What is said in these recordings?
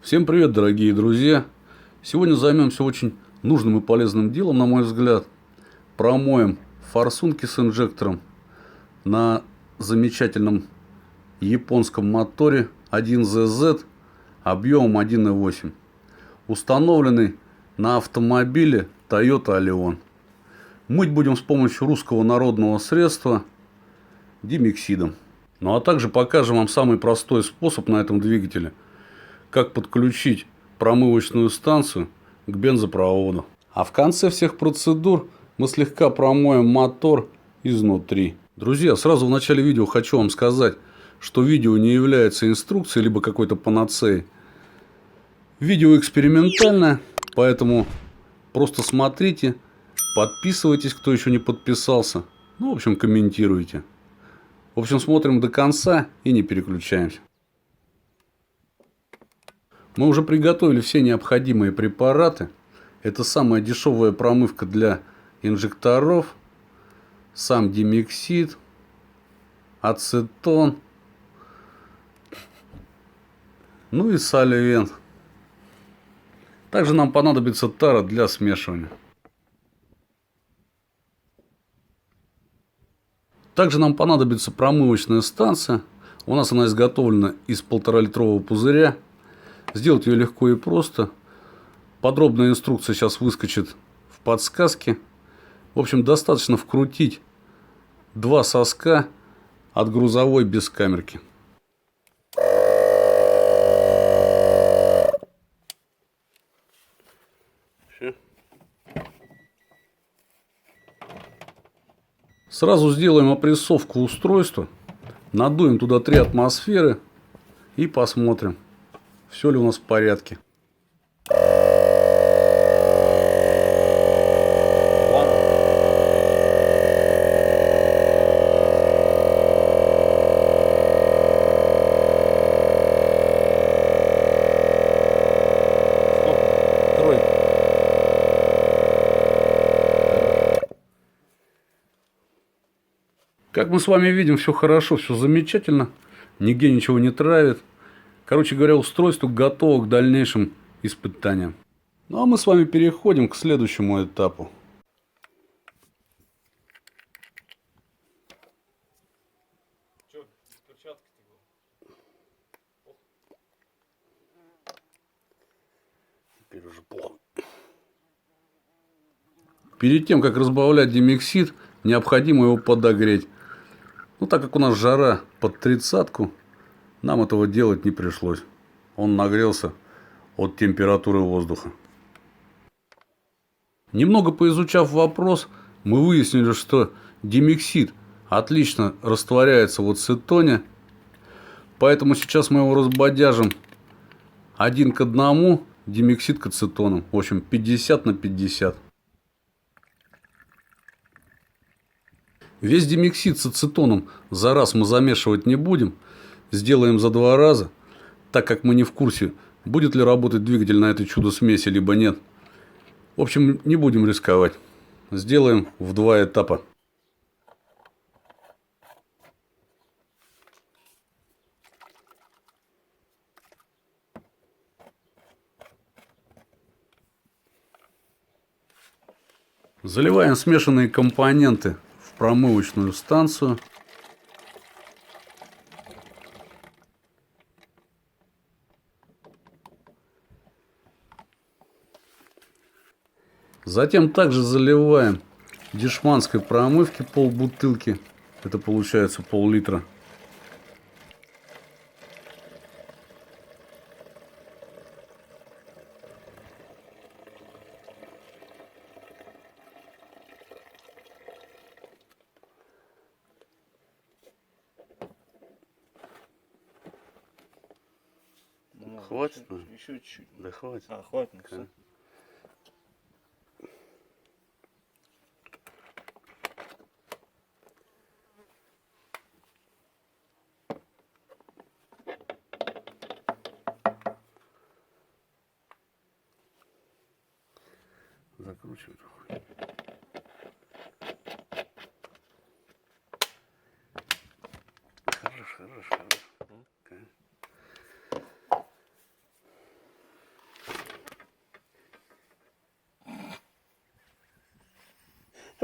Всем привет, дорогие друзья! Сегодня займемся очень нужным и полезным делом, на мой взгляд. Промоем форсунки с инжектором на замечательном японском моторе 1ZZ объемом 1.8, установленный на автомобиле Toyota Allion. Мыть будем с помощью русского народного средства димексидом. Ну а также покажем вам самый простой способ на этом двигателе, как подключить промывочную станцию к бензопроводу. А в конце всех процедур мы слегка промоем мотор изнутри. Друзья, сразу в начале видео хочу вам сказать, что видео не является инструкцией либо какой-то панацеей. Видео экспериментальное, поэтому просто смотрите, подписывайтесь, кто еще не подписался. Ну, в общем, комментируйте. В общем, смотрим до конца и не переключаемся. Мы уже приготовили все необходимые препараты. Это самая дешевая промывка для инжекторов, сам димексид, ацетон, ну и соливент. Также нам понадобится тара для смешивания. Также нам понадобится промывочная станция. У нас она изготовлена из 1,5-литрового пузыря. Сделать ее легко и просто. Подробная инструкция сейчас выскочит в подсказке. В общем, достаточно вкрутить 2 соска от грузовой бескамерки. Сразу сделаем опрессовку устройства. Надуем туда 3 атмосферы и посмотрим, все ли у нас в порядке. Как мы с вами видим, все хорошо, все замечательно. Нигде ничего не травит. Короче говоря, устройство готово к дальнейшим испытаниям. Ну а мы с вами переходим к следующему этапу. Теперь уже плохо. Перед тем, как разбавлять димексид, необходимо его подогреть. Ну, так как у нас жара под 30-ку, нам этого делать не пришлось. Он нагрелся от температуры воздуха. Немного поизучав вопрос, мы выяснили, что димексид отлично растворяется в ацетоне. Поэтому сейчас мы его разбодяжим 1 к 1 димексид к ацетону. В общем, 50 на 50. Весь димексид с ацетоном за раз мы замешивать не будем. Сделаем за 2 раза, так как мы не в курсе, будет ли работать двигатель на этой чудо-смеси, либо нет. В общем, не будем рисковать. Сделаем в 2 этапа. Заливаем смешанные компоненты в промывочную станцию. Затем также заливаем дешманской промывки полбутылки. Это получается пол-литра. Хватит? Еще чуть-чуть. Да хватит. А, хватит, все. Закручивай. Хорош.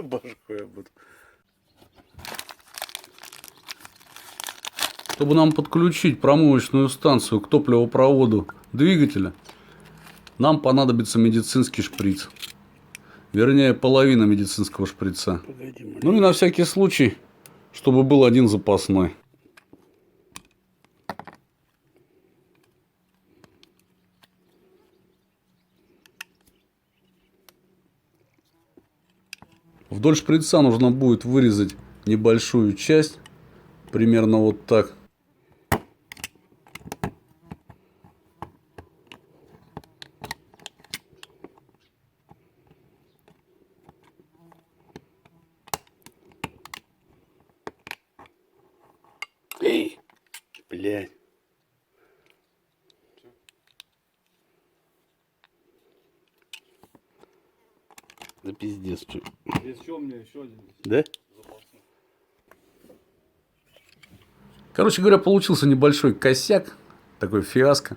Башку я буду. Чтобы нам подключить промывочную станцию к топливопроводу двигателя, нам понадобится медицинский шприц. Вернее, половина медицинского шприца. Ну и на всякий случай, чтобы был один запасной. Вдоль шприца нужно будет вырезать небольшую часть, примерно вот так. Эй, блядь. Да пиздец, что. Здесь еще у меня еще один. Да? Короче говоря, получился небольшой косяк, такой фиаско.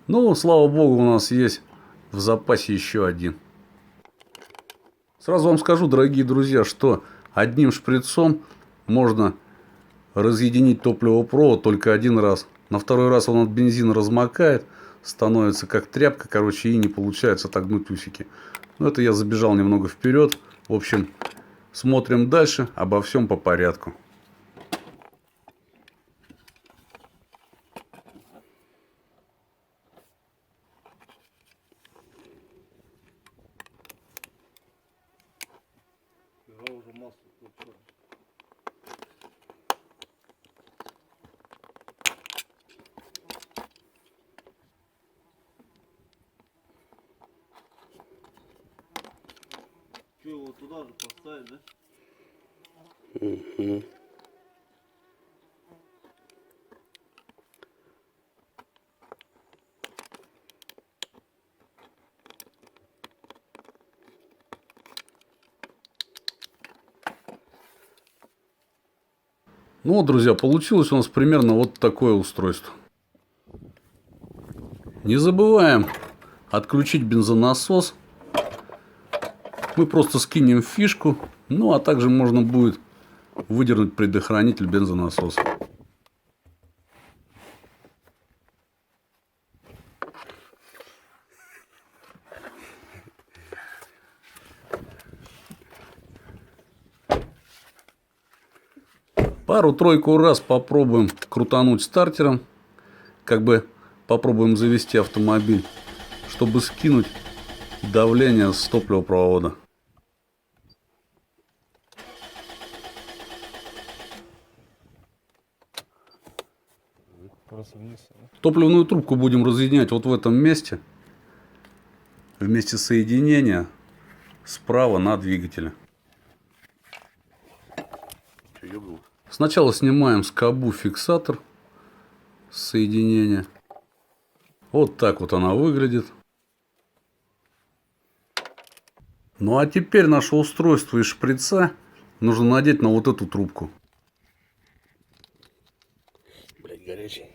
Но, слава богу, у нас есть в запасе еще один. Сразу вам скажу, дорогие друзья, что одним шприцом можно разъединить топливопровод только один раз. На второй раз он от бензина размокает, становится как тряпка, короче, и не получается отогнуть усики. Но это я забежал немного вперед. В общем, смотрим дальше, обо всем по порядку. Уже масло включилось. Что, его туда же поставить, да? Угу. Ну вот, друзья, получилось у нас примерно вот такое устройство. Не забываем отключить бензонасос. Мы просто скинем фишку. Ну, а также можно будет выдернуть предохранитель бензонасоса. Пару-тройку раз попробуем крутануть стартером. Как бы попробуем завести автомобиль, чтобы скинуть давление с топливопровода. Просто вниз. Топливную трубку будем разъединять вот в этом месте. В месте соединения справа на двигателе. Сначала снимаем скобу фиксатор соединения. Вот так вот она выглядит. Ну а теперь наше устройство из шприца нужно надеть на вот эту трубку. Блять, горячий.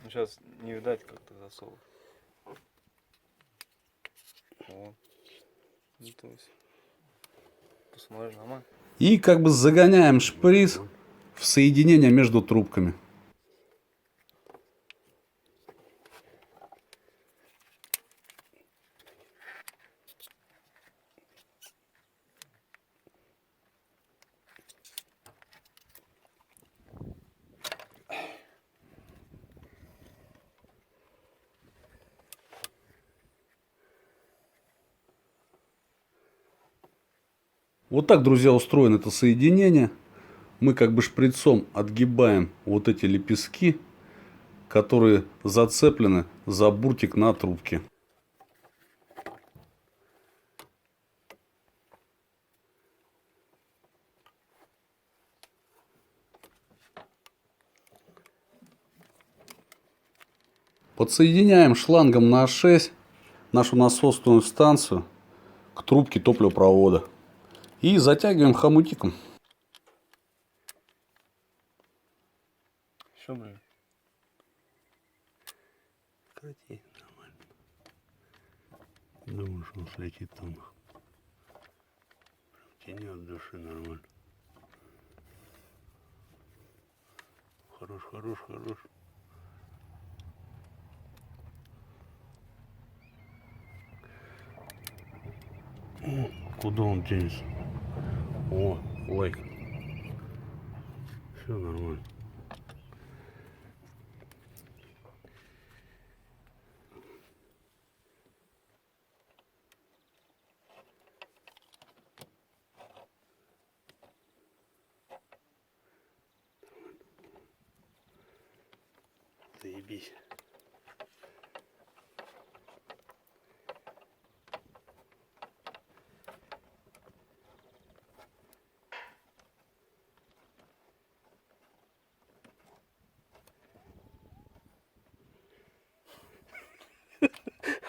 Ну, сейчас не видать, как ты засовываешь. Вот. Ну, то есть, посмотри, нормально. И как бы загоняем шприц в соединение между трубками. Вот так, друзья, устроено это соединение. Мы как бы шприцом отгибаем вот эти лепестки, которые зацеплены за буртик на трубке. Подсоединяем шлангом на А6 нашу насосную станцию к трубке топливопровода. И затягиваем хомутиком. Все, блин. Крути, нормально. Думаешь, он слетит там. Прям тяни от души нормально. Хорош, хорош, хорош. О, куда он денется? О, лайк. Все нормально. Заебись.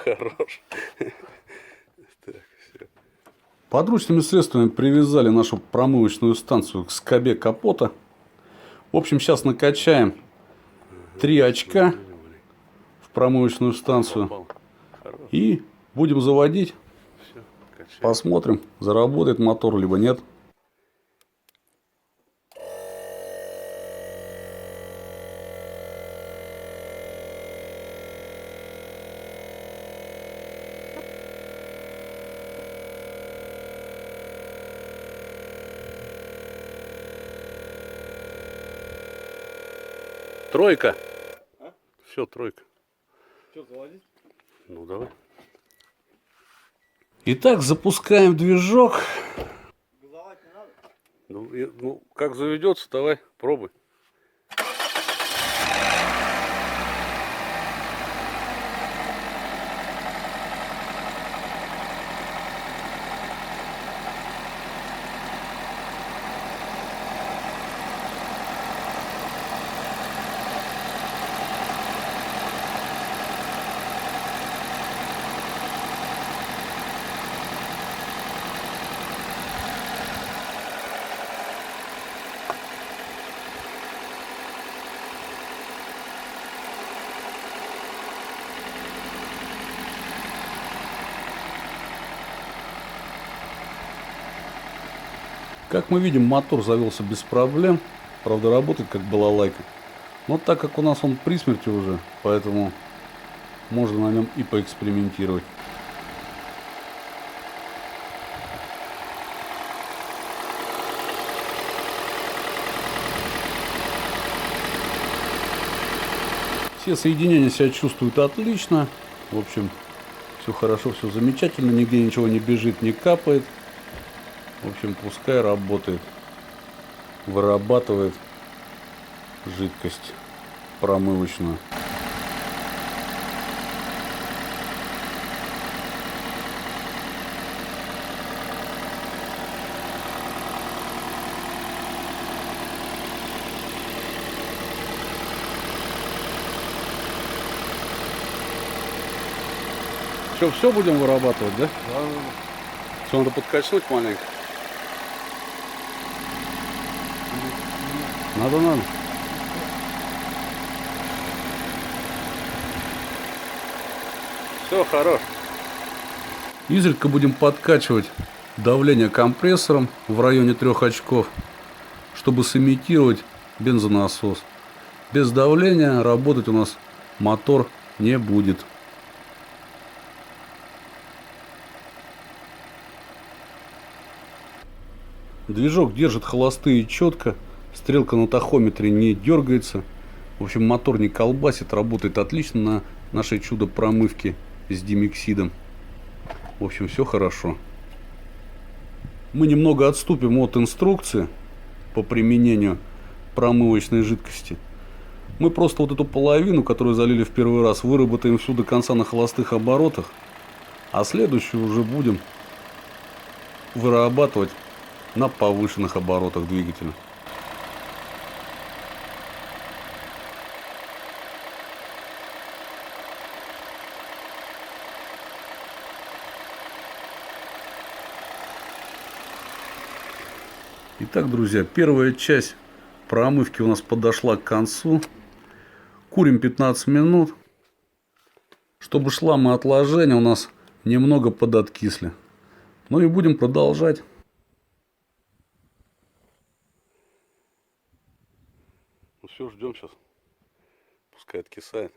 Хорош. Так, все. Подручными средствами привязали нашу промывочную станцию к скобе капота. В общем, сейчас накачаем 3 очка в промывочную станцию. И будем заводить. Посмотрим, заработает мотор, либо нет. Тройка. А? Все, тройка. Что, заводить? Ну давай. Итак, запускаем движок. Газовать не надо? Ну, как заведется, давай, пробуй. Как мы видим, мотор завелся без проблем. Правда, работает как балалайка. Но так как у нас он при смерти уже, поэтому можно на нем и поэкспериментировать. Все соединения себя чувствуют отлично. В общем, все хорошо, все замечательно. Нигде ничего не бежит, не капает. В общем, пускай работает. Вырабатывает жидкость промывочную. Что, все будем вырабатывать, да? Да. Все, надо подкачнуть маленько. Надо. Все, хорош. Изредка будем подкачивать давление компрессором в районе 3 очков, чтобы сымитировать бензонасос. Без давления работать у нас мотор не будет. Движок держит холостые четко, стрелка на тахометре не дергается. В общем, мотор не колбасит, работает отлично на нашей чудо-промывке с димексидом. В общем, все хорошо. Мы немного отступим от инструкции по применению промывочной жидкости. Мы просто вот эту половину, которую залили в первый раз, выработаем всю до конца на холостых оборотах, а следующую уже будем вырабатывать на повышенных оборотах двигателя. Итак, друзья, первая часть промывки у нас подошла к концу. Курим 15 минут. Чтобы шламы отложения у нас немного подоткисли. Ну и будем продолжать. Ну все, ждем сейчас. Пускай откисает.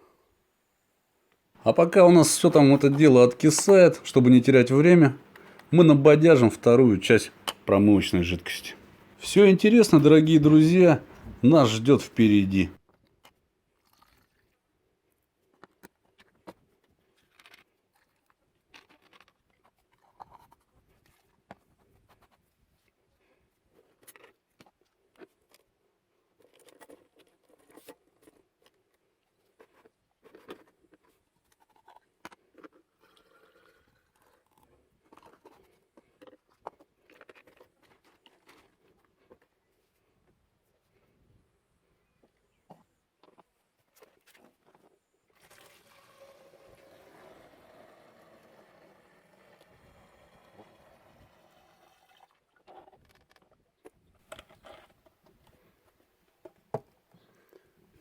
А пока у нас все там это дело откисает, чтобы не терять время, мы набодяжим вторую часть промывочной жидкости. Все интересно, дорогие друзья, нас ждет впереди.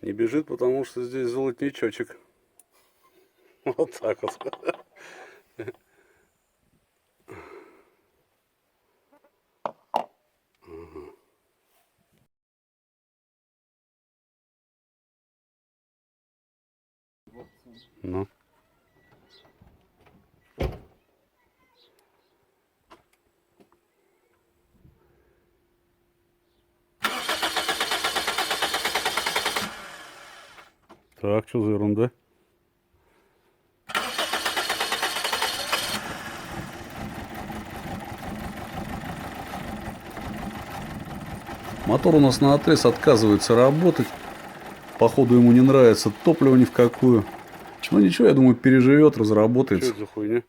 Не бежит, потому что здесь золотничочек. Вот так вот. Ну. Так, что за ерунда? Мотор у нас наотрез отказывается работать. Походу ему не нравится топливо ни в какую. Ну ничего, я думаю, переживет, разработается. Что это за хуйня?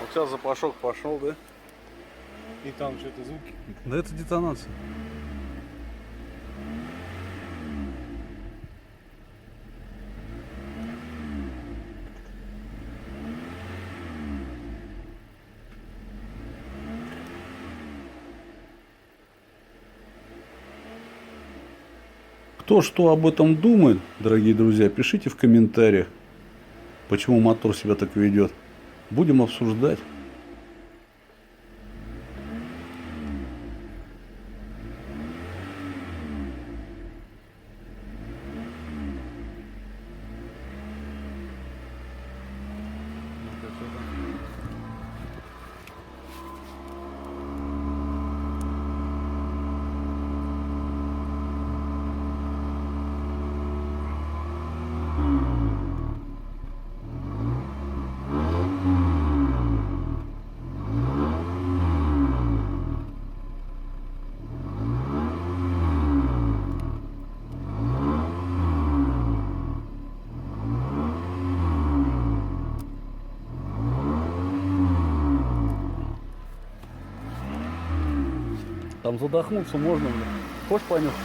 Вот сейчас запашок пошел, да? И там что-то звуки. Да это детонация. Кто что об этом думает, дорогие друзья, пишите в комментариях, почему мотор себя так ведет. Будем обсуждать. Там задохнуться можно, блин. Хочешь понюхать?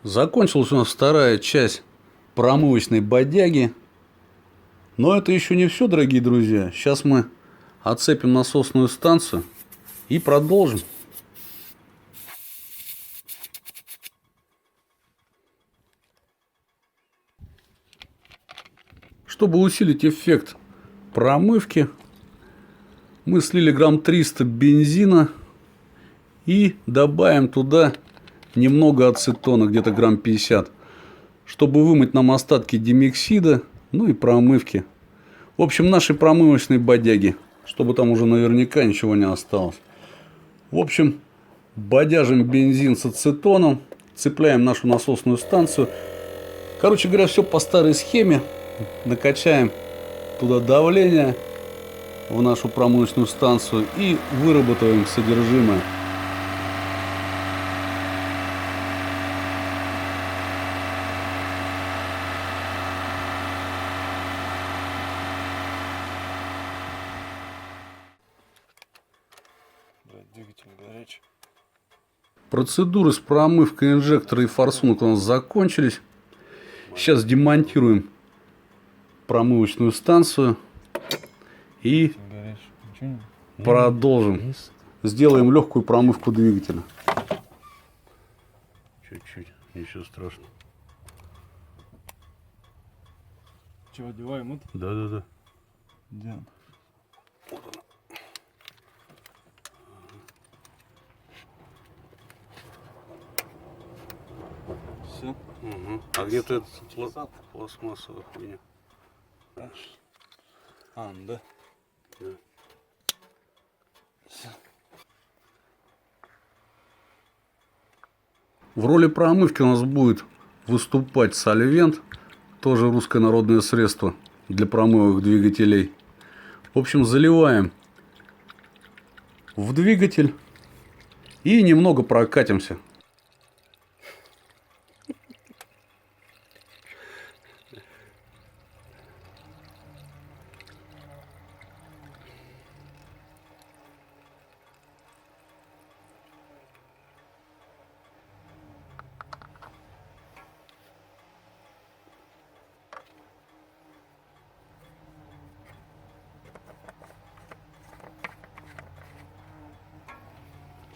Закончилась у нас вторая часть промывочной бодяги. Но это еще не все, дорогие друзья. Сейчас мы отцепим насосную станцию и продолжим. Чтобы усилить эффект промывки, мы слили грамм 300 бензина и добавим туда немного ацетона, где-то грамм 50, чтобы вымыть нам остатки димексида, ну и промывки. В общем, нашей промывочной бодяги, чтобы там уже наверняка ничего не осталось. В общем, бодяжим бензин с ацетоном, цепляем нашу насосную станцию. Короче говоря, все по старой схеме. Накачаем туда давление в нашу промывочную станцию и выработаем содержимое. Да, двигатель горячий. Процедуры с промывкой инжектора и форсунок у нас закончились. Сейчас демонтируем промывочную станцию и продолжим. Сделаем легкую промывку двигателя. Чуть-чуть, ничего страшного. Че, одеваем это? Да. Где он? Вот она. Все. Угу. А где-то это пластмассовая хуйня. А, да. Да. Все. В роли промывки у нас будет выступать сольвент, тоже русское народное средство для промывок двигателей. В общем, заливаем в двигатель и немного прокатимся.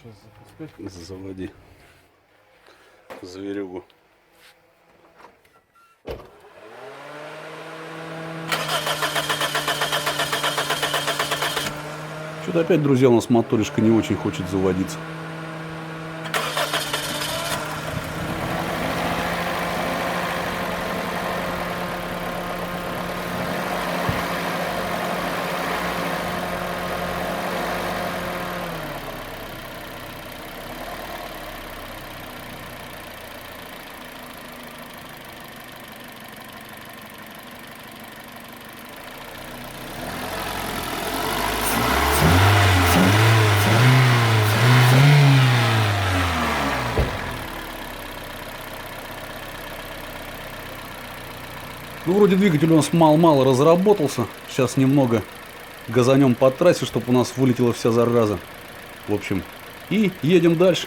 Сейчас запускать. Заводи зверюгу. Что-то опять, друзья, у нас моторишка не очень хочет заводиться. Ну, вроде двигатель у нас мало-мало разработался. Сейчас немного газанем по трассе, чтобы у нас вылетела вся зараза. В общем, и едем дальше.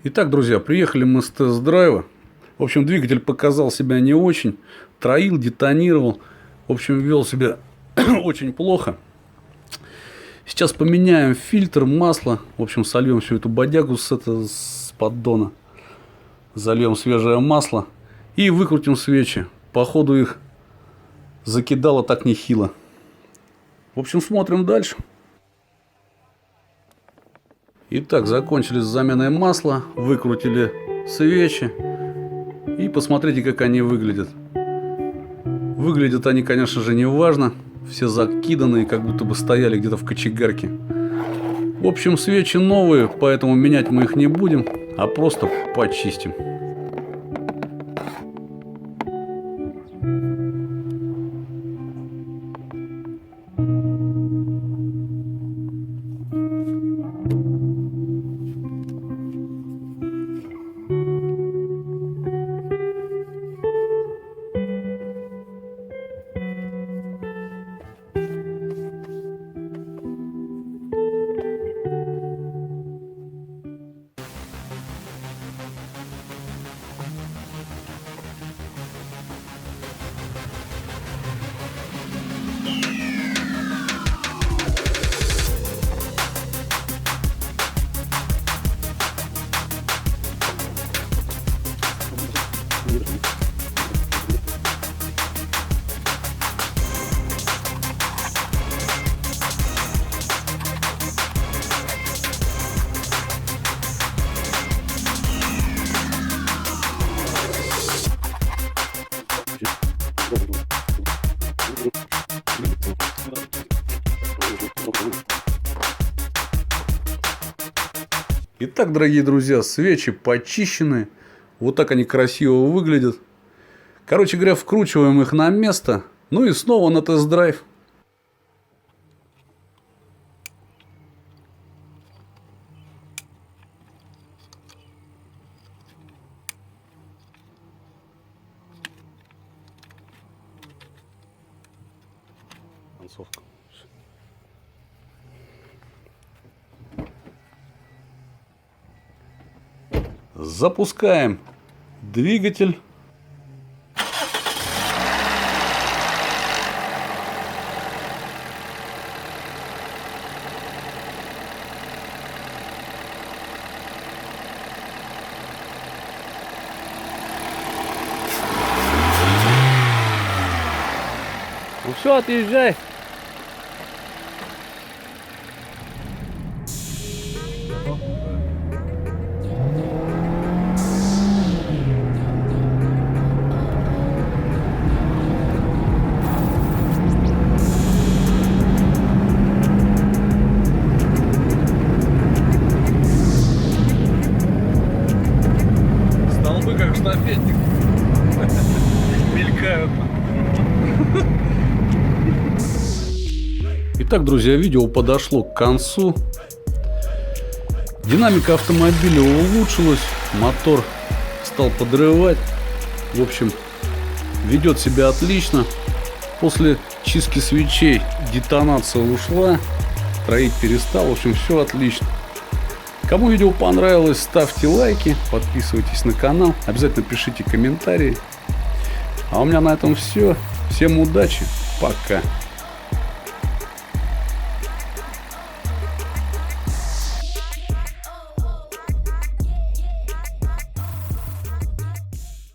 Итак, друзья, приехали мы с тест-драйва. В общем, двигатель показал себя не очень. Троил, детонировал. В общем, вел себя очень плохо. Сейчас поменяем фильтр, масло. В общем, сольем всю эту бодягу с поддона. Зальем свежее масло. И выкрутим свечи. Походу их закидало так нехило. В общем, смотрим дальше. Итак, закончили с заменой масла, выкрутили свечи. И посмотрите, как они выглядят. Выглядят они, конечно же, неважно. Все закиданные, как будто бы стояли где-то в кочегарке. В общем, свечи новые, поэтому менять мы их не будем, а просто почистим. Итак, дорогие друзья, свечи почищены. Вот так они красиво выглядят. Короче говоря, вкручиваем их на место. Ну и снова на тест-драйв. Концовка. Запускаем двигатель. Ну все, отъезжай. Столбы как штафетник. Мелькают. Итак, друзья, видео подошло к концу. Динамика автомобиля улучшилась, мотор стал подрывать. В общем, ведет себя отлично. После чистки свечей детонация ушла, троить перестал. В общем, все отлично. Кому видео понравилось, ставьте лайки, подписывайтесь на канал, обязательно пишите комментарии. А у меня на этом все. Всем удачи, пока.